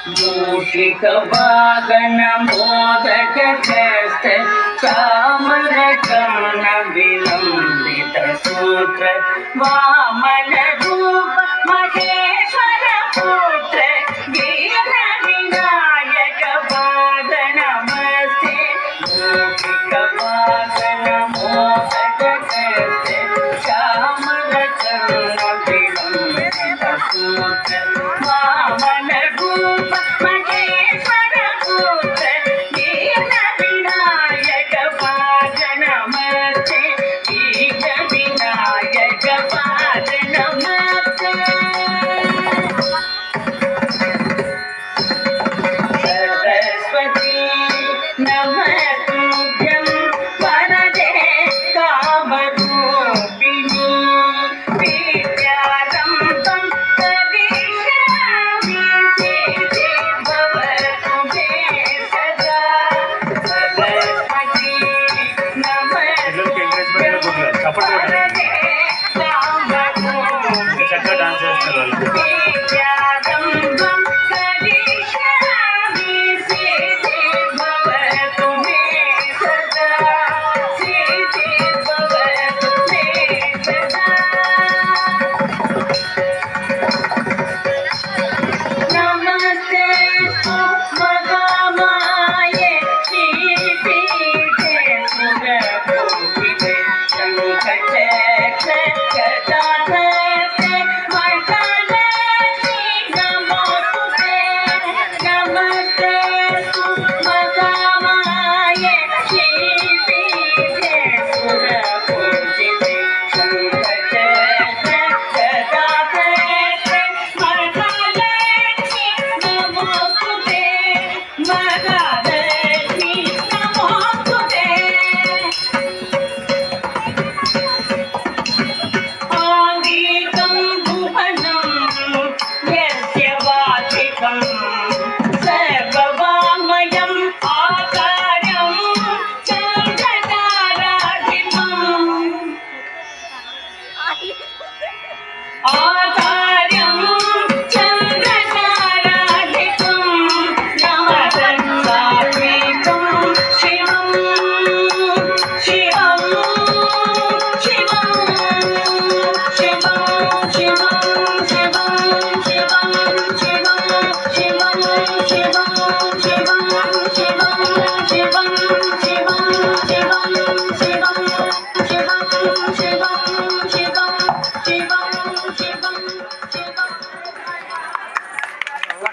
मूषिक wagon modak हस्त चामरकर्ण विलंबित सूत्र वामन रूप महेश्वर पुत्र वीर विनायक पाद नमस्ते। मूषिक वागन मोदक हस्त चामरकर्ण विलंबित सूत्र वामन रूप महेश्वर पुत्र वीर विनायक पाद नमस्ते। वीर विनायक पाद नमस्ते। सरस्वती नमस्तुभ्यं वरदे कामरूपिणी विद्यारम्भं करिष्यामि सिद्धि भवतु मे सदा। सरस्वती नमस्तुभ्यं वरदे कामरूपिणी विद्यारम्भं करिष्यामि सिद्धि भवतु मे सदा। सिद्धि भवतु मे सदा। नमस्ते महामाये श्रीपीठे सुरपूजिते शङ्खचक्र गदाधरे वरदलक्ष्मी नमोस्तुते। नमस्ते महामाये श्रीपीठे सुरपूजिते शङ्खचक्र गदाधरे वरदलक्ष्मी नमोस्तुते। वरदलक्ष्मी नमोस्तुते। आङ्गीकं भुवनं यस्य वाचिकं सर्ववाङ्मयम् आकारं चन्द्रताराधिपम्